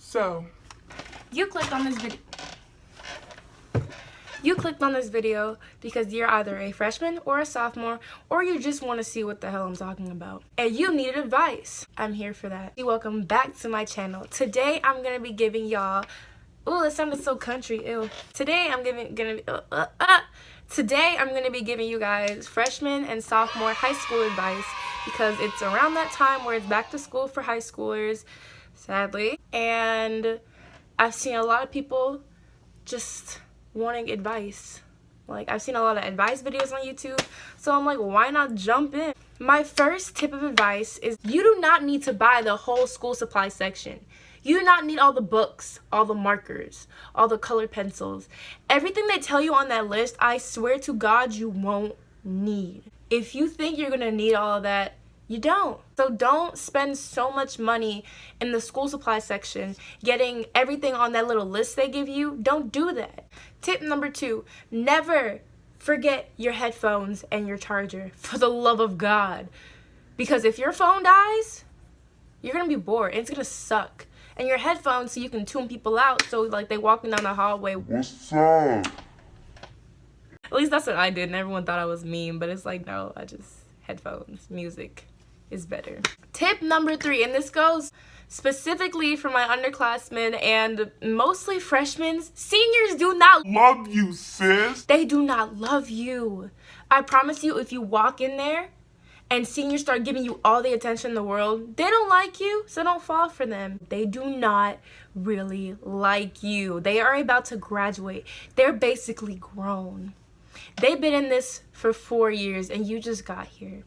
So, you clicked on this video. You clicked on this video because you're either a freshman or a sophomore, or you just want to see what the hell I'm talking about. And you need advice. I'm here for that. Welcome back to my channel. Today, I'm going to be giving y'all... Ooh, that sounded so country. Ew. Today, I'm going to be giving you guys freshman and sophomore high school advice because it's around that time where it's back to school for high schoolers, sadly. And I've seen a lot of people just wanting advice. Like, I've seen a lot of advice videos on YouTube, so I'm like, why not jump in? My first tip of advice is you do not need to buy the whole school supply section. You do not need all the books, all the markers, all the colored pencils. Everything they tell you on that list, I swear to God, you won't need. If you think you're gonna need all of that, you don't. So don't spend so much money in the school supply section getting everything on that little list they give you. Don't do that. Tip number 2, never forget your headphones and your charger, for the love of God. Because if your phone dies, you're gonna be bored. It's gonna suck. And your headphones, so you can tune people out, so like they walking down the hallway. What's up? At least that's what I did, and everyone thought I was mean, but it's like, no, headphones, music is better. Tip number 3, and this goes specifically for my underclassmen and mostly freshmen. Seniors do not love you, sis. They do not love you. I promise you, if you walk in there and seniors start giving you all the attention in the world, they don't like you, so don't fall for them. They do not really like you. They are about to graduate. They're basically grown. They've been in this for 4 years and you just got here.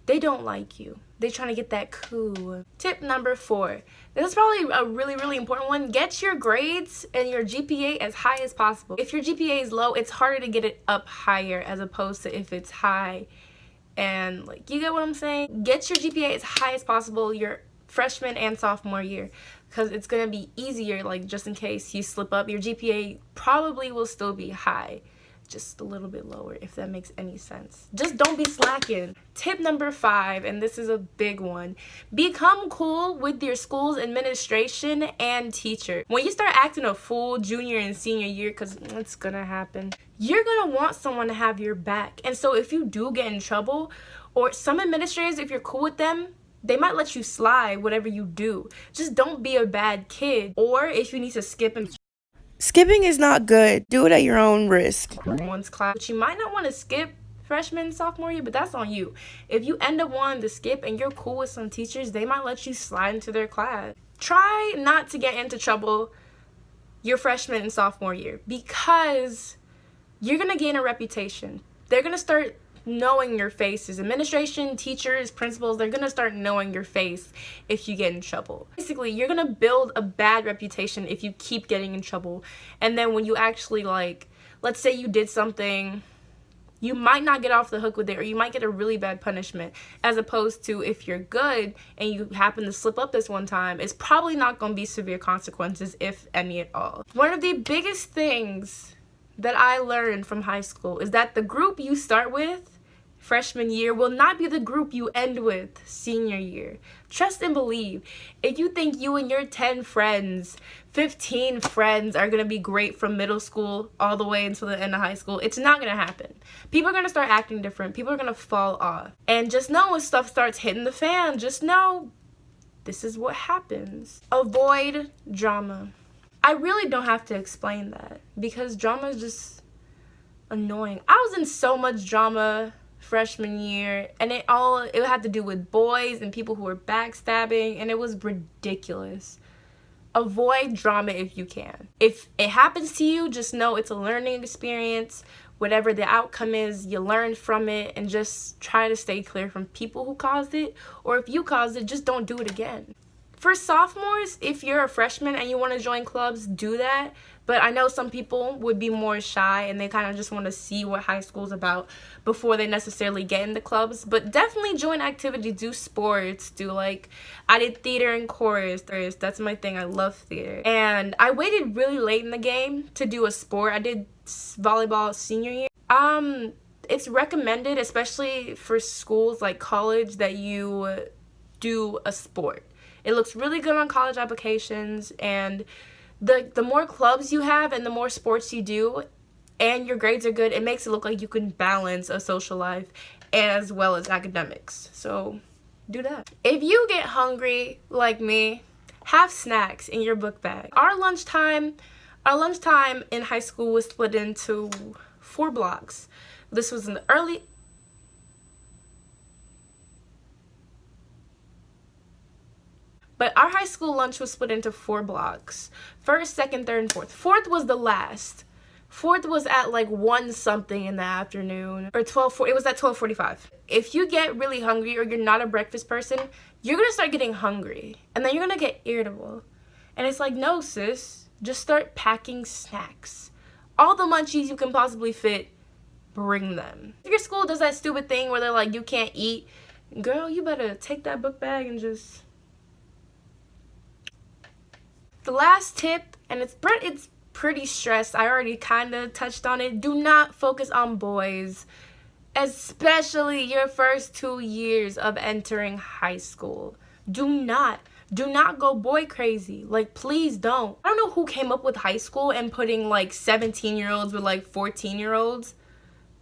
They don't like you. They're trying to get that coup. Tip number 4. This is probably a really important one. Get your grades and your GPA as high as possible. If your GPA is low, it's harder to get it up higher as opposed to if it's high. And like, you get what I'm saying? Get your GPA as high as possible your freshman and sophomore year, because it's gonna be easier, like just in case you slip up, your GPA probably will still be high, just a little bit lower, if that makes any sense. Just don't be slacking. Tip number 5, and this is a big one. Become cool with your school's administration and teacher. When you start acting a fool junior and senior year, because it's gonna happen, you're gonna want someone to have your back. And so if you do get in trouble, or some administrators, if you're cool with them, they might let you slide whatever you do. Just don't be a bad kid. Or if you need to skip and skipping is not good. Do it at your own risk. One's class, but you might not want to skip freshman, sophomore year, but that's on you. If you end up wanting to skip and you're cool with some teachers, they might let you slide into their class. Try not to get into trouble your freshman and sophomore year, because you're going to gain a reputation. They're going to start knowing your faces. Administration, teachers, principals, they're gonna start knowing your face if you get in trouble. Basically, you're gonna build a bad reputation if you keep getting in trouble. And then when you actually, like, let's say you did something, you might not get off the hook with it, or you might get a really bad punishment, as opposed to if you're good and you happen to slip up this one time, it's probably not gonna be severe consequences, if any at all. One of the biggest things that I learned from high school is that the group you start with freshman year will not be the group you end with senior year. Trust and believe. If you think you and your 10 friends, 15 friends are going to be great from middle school all the way until the end of high school, it's not going to happen. People are going to start acting different. People are going to fall off. And just know when stuff starts hitting the fan, just know this is what happens. Avoid drama. I really don't have to explain that, because drama is just annoying. I was in so much drama freshman year, and it had to do with boys and people who were backstabbing, and it was ridiculous. Avoid drama if you can. If it happens to you, just know it's a learning experience. Whatever the outcome is, you learn from it, and just try to stay clear from people who caused it, or if you caused it, just don't do it again. For sophomores, if you're a freshman and you want to join clubs, do that. But I know some people would be more shy and they kind of just want to see what high school's about before they necessarily get into clubs. But definitely join activities, do sports, I did theater and chorus. That's my thing. I love theater. And I waited really late in the game to do a sport. I did volleyball senior year. It's recommended, especially for schools like college, that you do a sport. It looks really good on college applications, and the more clubs you have and the more sports you do and your grades are good, it makes it look like you can balance a social life as well as academics. So do that. If you get hungry like me, have snacks in your book bag. Our lunchtime in high school was split into 4 blocks. This was in the early But our high school lunch was split into 4 blocks. First, second, third, and fourth. Fourth was the last. Fourth was at like 1 something in the afternoon, or 12. It was at 12:45. If you get really hungry or you're not a breakfast person, you're gonna start getting hungry, and then you're gonna get irritable. And it's like, no, sis, just start packing snacks. All the munchies you can possibly fit, bring them. If your school does that stupid thing where they're like, you can't eat, girl, you better take that book bag and just. The last tip, and it's pretty stressed. I already kind of touched on it. Do not focus on boys, especially your first 2 years of entering high school. Do not go boy crazy. Like, please don't. I don't know who came up with high school and putting like 17-year-olds with like 14-year-olds.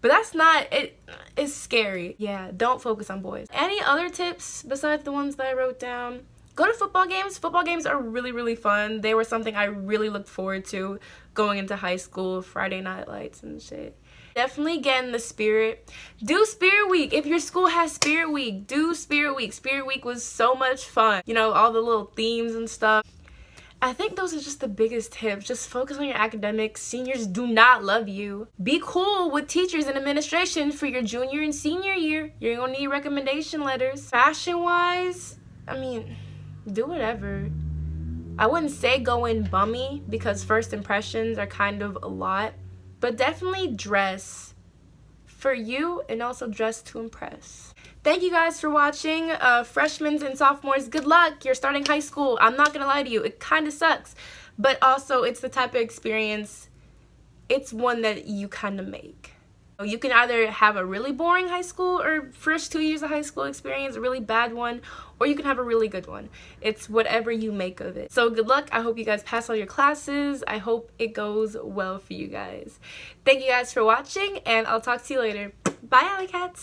But that's not it. It's scary. Yeah, don't focus on boys. Any other tips besides the ones that I wrote down? Go to football games. Football games are really, really fun. They were something I really looked forward to going into high school, Friday night lights and shit. Definitely get in the spirit. Do Spirit Week. If your school has Spirit Week, do Spirit Week. Spirit Week was so much fun. You know, all the little themes and stuff. I think those are just the biggest tips. Just focus on your academics. Seniors do not love you. Be cool with teachers and administration for your junior and senior year. You're gonna need recommendation letters. Fashion-wise, I mean, do whatever. I wouldn't say go in bummy because first impressions are kind of a lot, but definitely dress for you and also dress to impress. Thank you guys for watching. Freshmen and sophomores, good luck. You're starting high school. I'm not gonna lie to you, it kind of sucks, but also it's the type of experience, it's one that you kind of make. You can either have a really boring high school or first 2 years of high school experience, a really bad one, or you can have a really good one. It's whatever you make of it. So good luck. I hope you guys pass all your classes. I hope it goes well for you guys. Thank you guys for watching, and I'll talk to you later. Bye, Alley Cats.